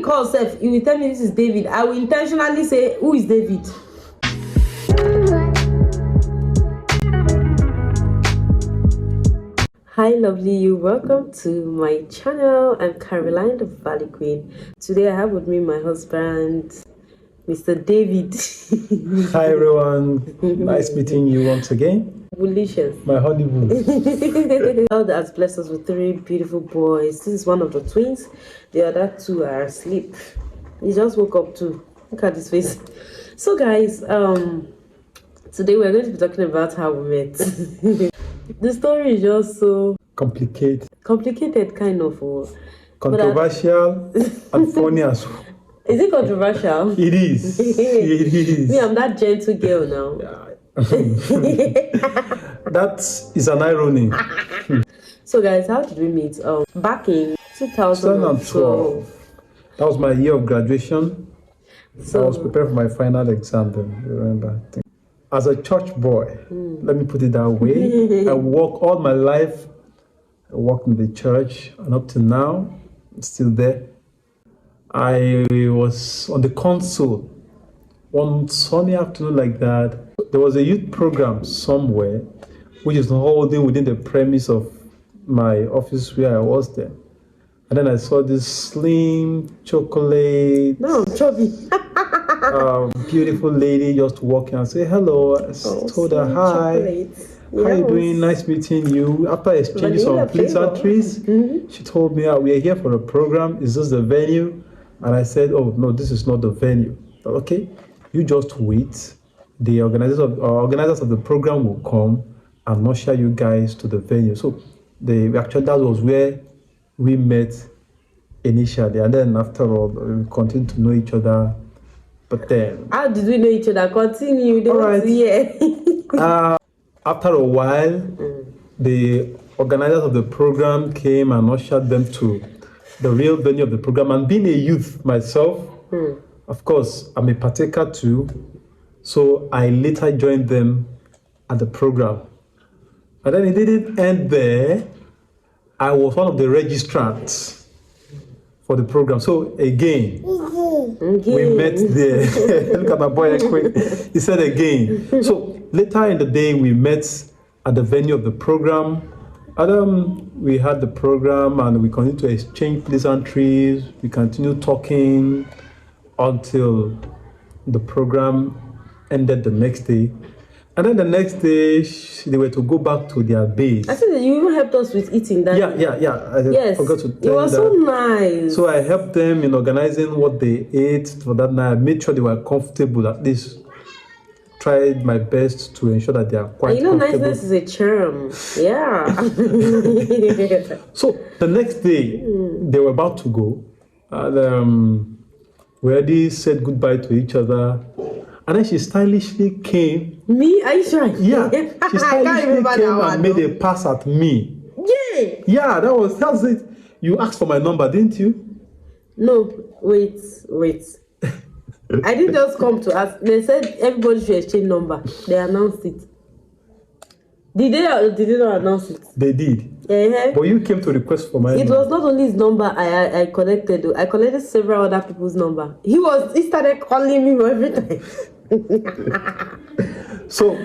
call self, you will tell me this is David. I will intentionally say, who is David? Hi lovely you, welcome to my channel. I'm Caroline the Valley Queen. Today I have with me my husband, Mr. David. Hi everyone, nice meeting you once again. Delicious. My honeymoon. God has blessed us with 3 beautiful boys. This is one of the twins. The other 2 are asleep. He just woke up too. Look at his face. So guys, today we're going to be talking about how we met. The story is just so complicated kind of. Controversial and funny as well. Is it controversial? It is. It is. Me, I'm that gentle girl now. Yeah. That is an irony. So guys, how did we meet? Back in 2012. That was my year of graduation. So I was preparing for my final exam then, remember. As a church boy, let me put it that way, I worked all my life. I worked in the church, and up to now, I'm still there. I was on the console one sunny afternoon like that. There was a youth program somewhere, which is holding within the premise of my office where I was there. And then I saw this slim, chocolate, chubby, beautiful lady just walking and say hello. I told her hi. Yes. How are you doing? Nice meeting you. After exchanging some pleasantries, she told me, we are here for a program. Is this the venue? And I said, oh no, this is not the venue. Okay, you just wait. The organizers of the program will come and usher you guys to the venue. So that was where we met initially, and then after all, we continued to know each other. But then, how did we know each other? Continue. All right. Yeah. After a while, the organizers of the program came and ushered them to the real venue of the program. And being a youth myself, of course, I'm a partaker too. So I later joined them at the program. And then it didn't end there. I was one of the registrants for the program. So again, we met there. Look at my boy, he said again. So later in the day, we met at the venue of the program. And we had the program and we continued to exchange pleasantries. We continued talking until the program ended the next day. And then the next day, they were to go back to their base. I think that you even helped us with eating that. Yeah. Yes, forgot to tell it was so nice. So I helped them in organizing what they ate for that night. I made sure they were comfortable. At least tried my best to ensure that they are quite comfortable. Niceness is a charm. Yeah. So the next day, they were about to go. And we already said goodbye to each other. And then she stylishly came. Me? Are you sure? Yeah. She stylishly came and made a pass at me. Yeah. Yeah, that's it. You asked for my number, didn't you? No, wait. I didn't just come to ask. They said everybody should exchange number. They announced it. Did they or did they not announce it? They did. But you came to request for my number. It was not only his number I collected. I collected several other people's number. He started calling me every time. So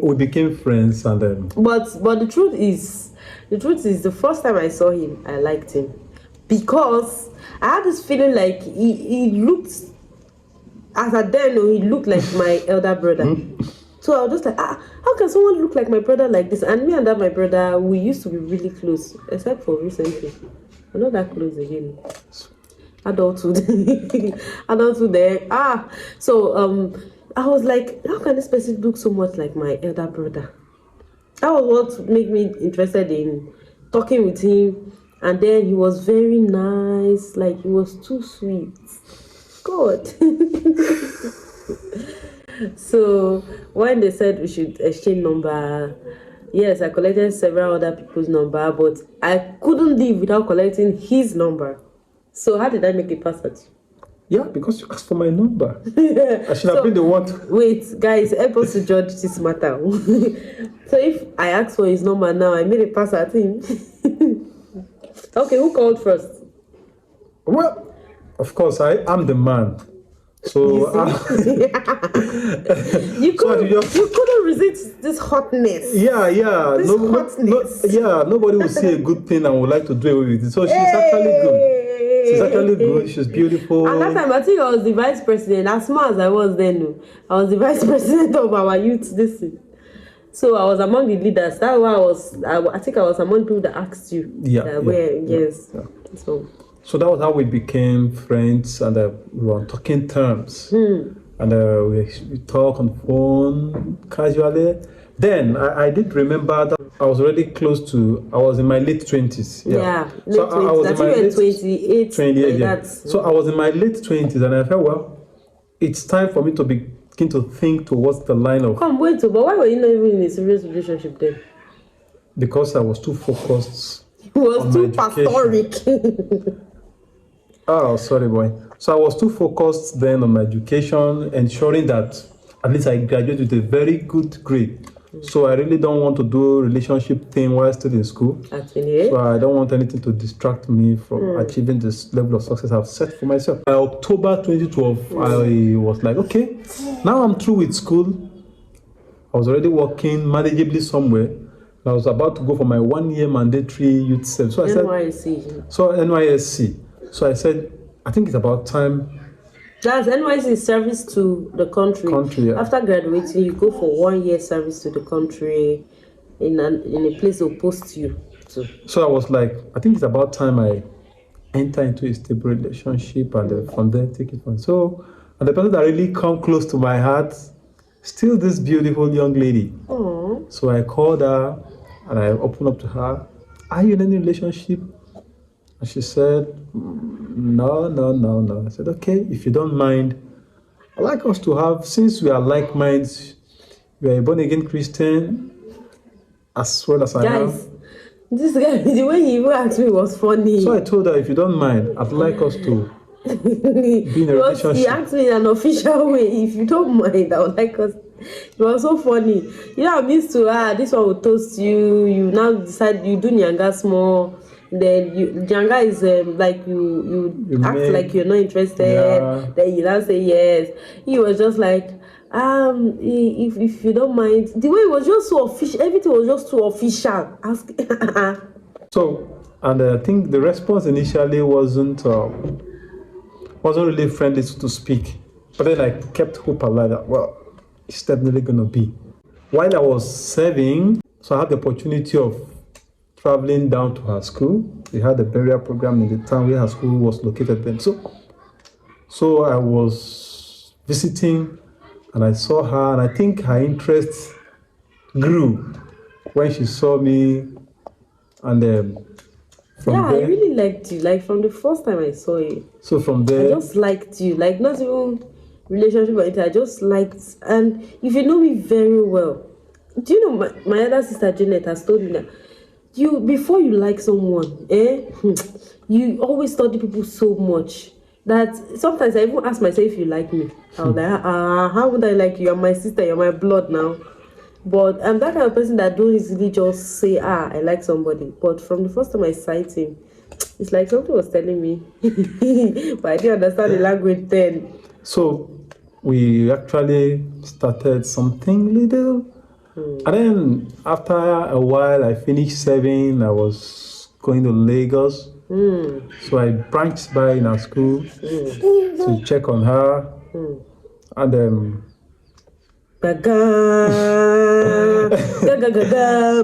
we became friends, and then. But the truth is, the first time I saw him, I liked him because I had this feeling like he looked, as a then, he looked like my elder brother. So I was just like, how can someone look like my brother like this? And me and my brother, we used to be really close, except for recently. We're not that close again. Adulthood. Adulthood there. So I was like, how can this person look so much like my elder brother? That was what made me interested in talking with him. And then he was very nice, like he was too sweet. God. So when they said we should exchange number, yes, I collected several other people's number, but I couldn't leave without collecting his number. So how did I make a pass at you? Yeah, because you asked for my number. I should have been the one. Wait, guys, help us to judge this matter. So if I asked for his number now, I made a pass at him. Okay, who called first? Well, of course, I'm the man. So you couldn't resist this hotness. Yeah. This hotness. Nobody will see a good thing and would like to do away with it. So she's actually good. She's actually good. She's beautiful. And that time, I think I was the vice president. As small as I was then, I was the vice president of our youth. So I was among the leaders. That's why I think I was among the people that asked you. Yes. So that was how we became friends, and we were on talking terms. And we talk on the phone casually. Then I did remember that I was already I was in my late 20s. Late 20s. I was in my late 28. Like so I was in my late 20s, and I felt, well, it's time for me to begin to think towards the line of... But why were you not even in a serious relationship then? Because I was too focused. It was too pastoric. Oh, sorry, boy. So I was too focused then on my education, ensuring that at least I graduated with a very good grade. So I really don't want to do a relationship thing while still in school. So I don't want anything to distract me from achieving this level of success I've set for myself. By October 2012, I was like, okay, now I'm through with school. I was already working manageably somewhere. I was about to go for my 1-year mandatory youth service. So I said, NYSC. So I said, I think it's about time. That's NYSC service to the country. After graduating, you go for 1-year service to the country in a place they'll post you to. So I was like, I think it's about time I enter into a stable relationship, and from there take it on. So, and the person that really come close to my heart, still this beautiful young lady. Aww. So I called her and I opened up to her. Are you in any relationship? And she said, no. I said, okay, if you don't mind, I'd like us to have, since we are like minds, we are a born-again Christian, as well as I am. Guys, this guy, the way he even asked me was funny. So I told her, if you don't mind, I'd like us to be in a relationship. He asked me in an official way, if you don't mind, I would like us. It was so funny. You know, I'm used to, this one will toast you. You now decide, you do nyanga small. Then Janga is like you act like you're not interested. Then you now say yes. He was just like, if you don't mind. The way it was just so official. Everything was just too official. So, and I think the response initially wasn't really friendly, so to speak. But then I kept hope alive that, well, it's definitely gonna be. While I was serving, so I had the opportunity of traveling down to her school. We had a burial program in the town where her school was located then. So I was visiting and I saw her, and I think her interest grew when she saw me. And from there, I really liked you. Like from the first time I saw you. So from there, I just liked you. Like not even relationship, but I just liked. And if you know me very well, do you know my other sister Janet has told me that before you like someone, you always study people so much that sometimes I even ask myself if you like me. I was like, how would I like you? You're my sister, you're my blood now. But I'm that kind of person that don't easily just say, I like somebody. But from the first time I sight him, it's like something was telling me. But I didn't understand the language then. So we actually started something little. And then after a while, I finished serving. I was going to Lagos. So I branched by in our school to check on her. And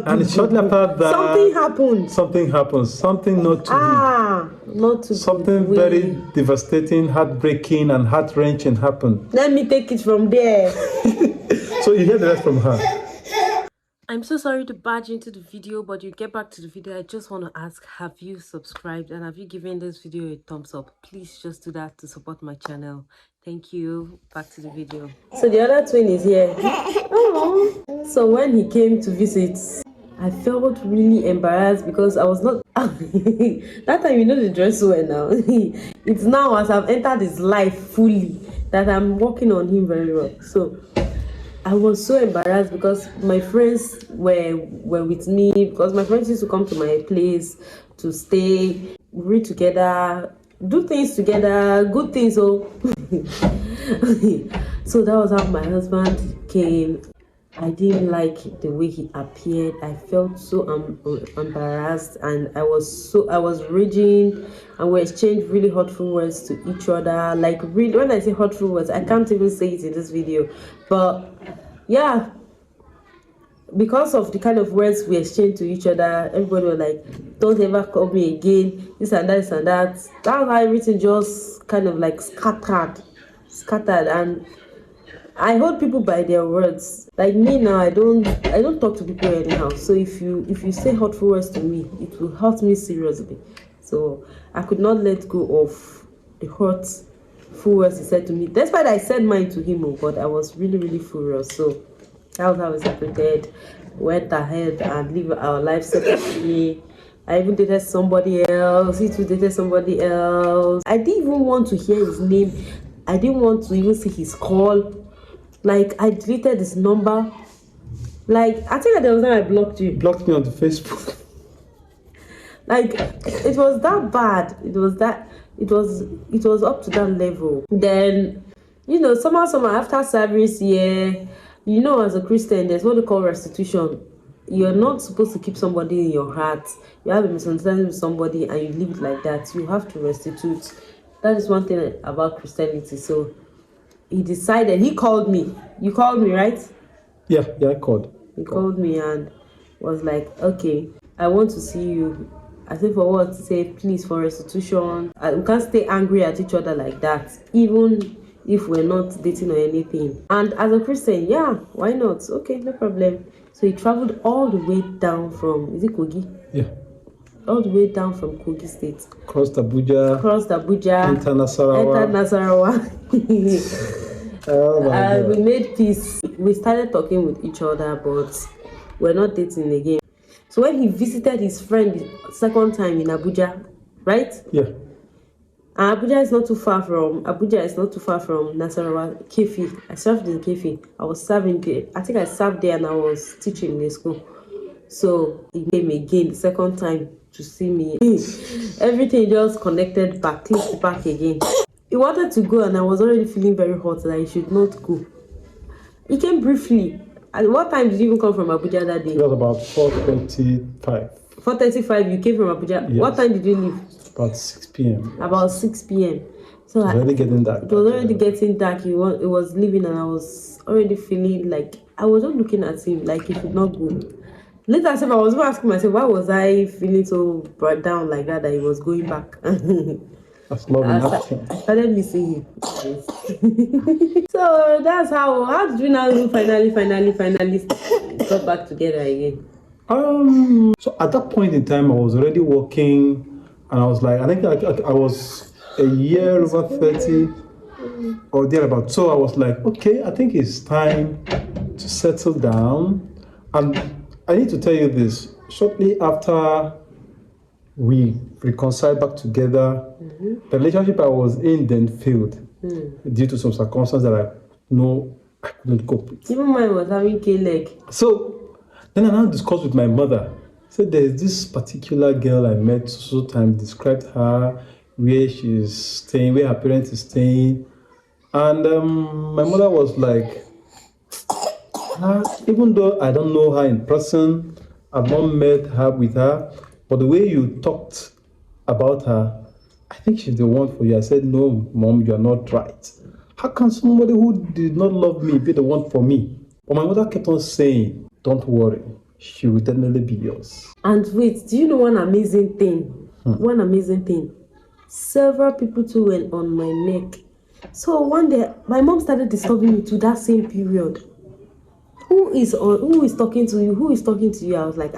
and shortly after that, something happened. Something not too something very devastating, heartbreaking, and heart-wrenching happened. Let me take it from there. So you hear the rest from her. I'm so sorry to barge into the video, but you get back to the video. I just want to ask, have you subscribed and have you given this video a thumbs up? Please just do that to support my channel. Thank you. Back to the video. So the other twin is here. So when he came to visit, I felt really embarrassed because I was not that time, you know, the dress well now. It's now as I've entered his life fully that I'm working on him very well. So I was so embarrassed because my friends were with me, because my friends used to come to my place to stay, we read together, do things together, good things. So, so that was how my husband came. I didn't like the way he appeared. I felt so embarrassed, and I was raging, and we exchanged really hurtful words to each other. Like, really, when I say hurtful words, I can't even say it in this video, but yeah, because of the kind of words we exchanged to each other, everybody was like, "Don't ever call me again," this and that, this and that. That's how everything just kind of like scattered, and I hold people by their words. Like me now, I don't talk to people anyhow. So if you say hurtful words to me, it will hurt me seriously. So I could not let go of the hurtful words he said to me. Despite I said mine to him, but I was really, really furious. So that was how we separated. Went ahead and lived our life separately. I even dated somebody else. He too dated somebody else. I didn't even want to hear his name. I didn't want to even see his call. Like, I deleted his number. Like, I think there was time I blocked you. Blocked me on the Facebook. Like, it was that bad. It was up to that level. Then, somehow after service, as a Christian, there's what they call restitution. You're not supposed to keep somebody in your heart. You have a misunderstanding with somebody and you leave it like that. You have to restitute. That is one thing about Christianity. So he decided, he called me. You called me, right? Yeah, I called. He called me and was like, okay, I want to see you. I said, for what? He said, please, for restitution. We can't stay angry at each other like that, even if we're not dating or anything. And as a Christian, yeah, why not? Okay, no problem. So he traveled all the way down from, is it Kogi? Yeah. All the way down from Kogi State. Crossed Abuja. Enter Nasarawa. Oh my God. We made peace. We started talking with each other, but we're not dating again. So when he visited his friend the second time in Abuja, right? Yeah. And Abuja is not too far from Nasarawa, Kefi. I served in Kefi. I was serving there. I think I served there and I was teaching in the school. So he came again the second time to see me. Everything just connected back, clicked back again. He wanted to go and I was already feeling very hot that he should not go. He came briefly. At what time did you even come from Abuja that day? It was about 4:25. 4:35, you came from Abuja. Yes. What time did you leave? About 6 p.m. About 6 p.m. So It was already getting dark. It was already getting dark. It was leaving and I was already feeling like, I was just looking at him like he should not go. Later, I was asking myself, why was I feeling so brought down like that he was going back? That's love in action. I started missing him. So that's how did we now finally got back together again? So at that point in time, I was already working, and I was like, I think I was a year over 30 or thereabout. So I was like, okay, I think it's time to settle down. And I need to tell you this, shortly after we reconciled back together, the relationship I was in then failed due to some circumstances that I couldn't cope with. Even mine was having K-leg. So then I now discussed with my mother. So there's this particular girl I met so time, described her, where she's staying, where her parents is staying. And my mother was like, even though I don't know her in person, I've not met her with her, but the way you talked about her, I think she's the one for you. I said, no, Mom, you're not right. How can somebody who did not love me be the one for me? But my mother kept on saying, don't worry, she will definitely be yours. And wait, do you know one amazing thing? One amazing thing. Several people too were on my neck. So one day, my mom started disturbing me to that same period. Who is talking to you? Who is talking to you? I was like,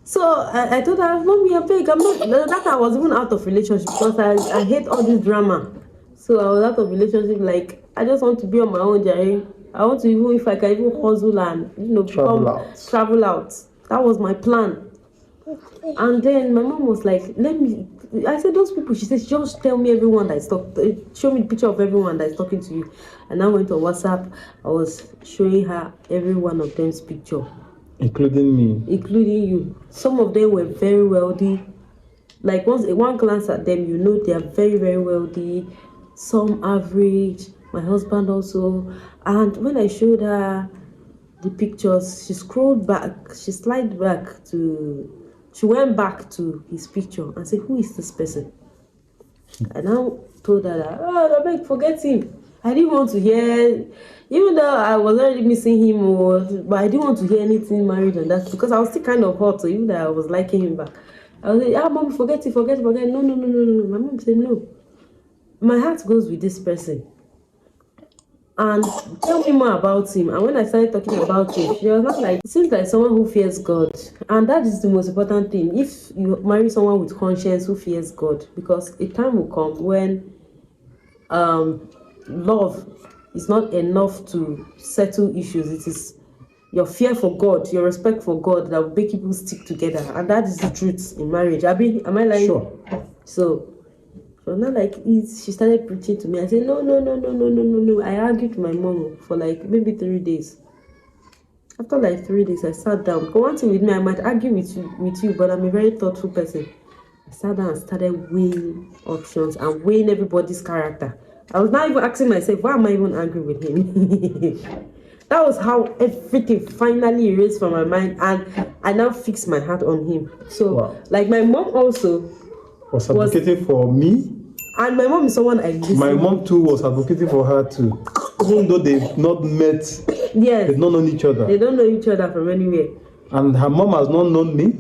So I told her, Mommy, I beg, I'm not. That I was even out of relationship because I hate all this drama. So I was out of relationship. Like, I just want to be on my own, Jerry. I want to even, if I can even hustle and travel out. That was my plan. And then my mom was like, I said, those people, she says, just tell me everyone that is talking, show me the picture of everyone that is talking to you. And I went on WhatsApp, I was showing her every one of them's picture. Including me. Including you. Some of them were very wealthy. like once one glance at them, you know they are very, very wealthy, some average, my husband also. And when I showed her the pictures, she scrolled back, she slid back to, she went back to his picture and said, who is this person? I now told her that, oh, I beg, forget him. I didn't want to hear, even though I was already missing him, but I didn't want to hear anything married on that, because I was still kind of hot, so even though I was liking him back. I was like, mom, forget it. No, no, no, no, no. My mom said, no. My heart goes with this person. And tell me more about him. And when I started talking about him, she was not like, it seems like someone who fears God. And that is the most important thing. If you marry someone with conscience who fears God, because a time will come when love is not enough to settle issues. It is your fear for God, your respect for God that will make people stick together. And that is the truth in marriage. Abi, am I lying? Sure. So not like she started preaching to me. I said, no. I argued with my mom for like maybe 3 days. After like 3 days, I sat down. But one thing with me, I might argue with you, but I'm a very thoughtful person. I sat down and started weighing options and weighing everybody's character. I was not even asking myself, why am I even angry with him? That was how everything finally erased from my mind, and I now fixed my heart on him. So, wow. Like my mom also was advocating for me. And my mom is someone I listen. My mom too was advocating for her too. Even though they've not met, yes, they've not known each other. They don't know each other from anywhere. And her mom has not known me.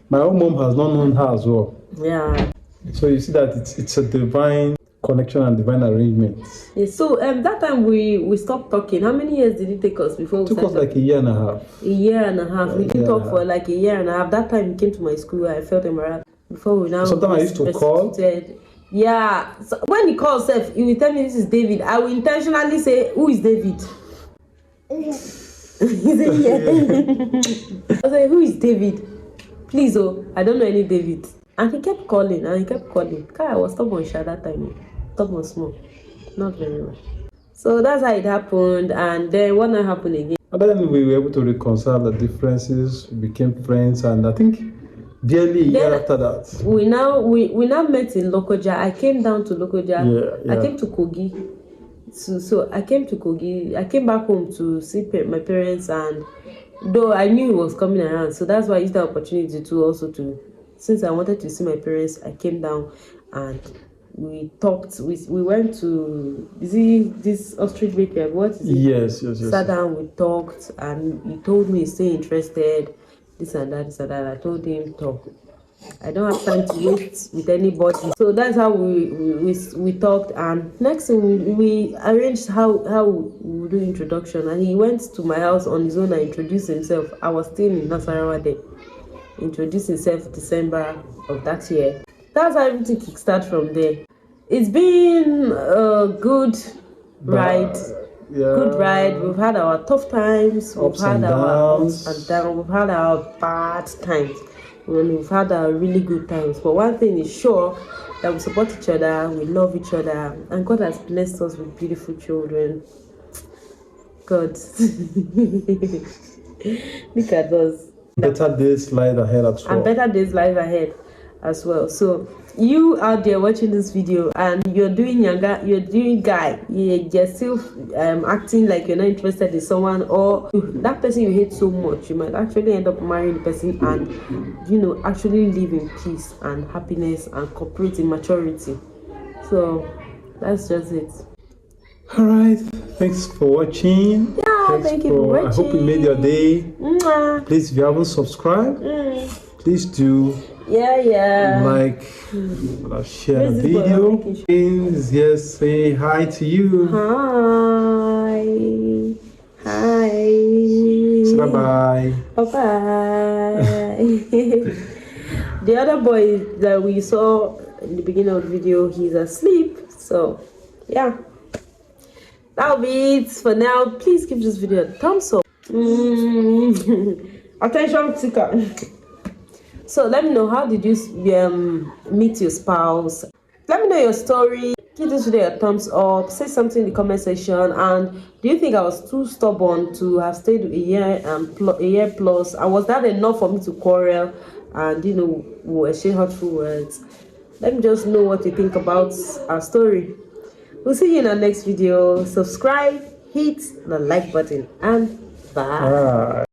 My own mom has not known her as well. Yeah. So you see that it's a divine connection and divine arrangement. Yes. So that time we stopped talking. How many years did it take us before we took us like a year and a half. A year and a half. We didn't talk for like a year and a half. That time he came to my school. I felt embarrassed. Before we now. Sometimes I used to call. Yeah. So when he calls himself, he will tell me this is David. I will intentionally say, who is David? He said, yeah. I was like, who is David? Please, I don't know any David. And he kept calling and he kept calling. I was stubborn at that time. Stubborn small. Not very much. So that's how it happened. And then what now happened again? And then we were able to reconcile the differences, we became friends, and I think barely a year after that. We now met in Lokoja. I came down to Lokoja. Yeah. I came to Kogi. So I came to Kogi. I came back home to see my parents, and though I knew he was coming around, so that's why I used the opportunity since I wanted to see my parents, I came down and we talked. We went to this ostrich bakery. What is it? Yes. Sat down, we talked, and he told me he's still interested. This and that. I told him, talk. I don't have time to wait with anybody. So that's how we talked, and next thing we arranged how we do introduction, and he went to my house on his own and introduced himself. I was still in Nasarawa then. Introduced himself December of that year. That's how everything kickstarted from there. It's been a good ride. Yeah. Good ride. We've had our tough times. We've had our ups and downs. We've had our bad times. We've had our really good times. But one thing is sure, that we support each other, we love each other, and God has blessed us with beautiful children. God. Look at us. Better days lie ahead as well. And better days lie ahead as well. So you out there watching this video and you're doing guy, you're still acting like you're not interested in someone, or that person you hate so much, you might actually end up marrying the person and actually live in peace and happiness and cooperate in maturity. So that's just it. All right, thanks for watching. Thank you for watching. I hope we made your day. Mwah. Please, if you haven't subscribed, please do. Like, share the video. Please, yes, say hi to you. Hi. Say bye-bye. Bye-bye. The other boy that we saw in the beginning of the video, he's asleep. So, yeah. That'll be it for now. Please give this video a thumbs up. Attention seeker. So let me know, how did you meet your spouse? Let me know your story. Give this video a thumbs up. Say something in the comment section. And do you think I was too stubborn to have stayed a year plus? And was that enough for me to quarrel? and we'll exchange hurtful words. Let me just know what you think about our story. We'll see you in our next video. Subscribe, hit the like button, and bye.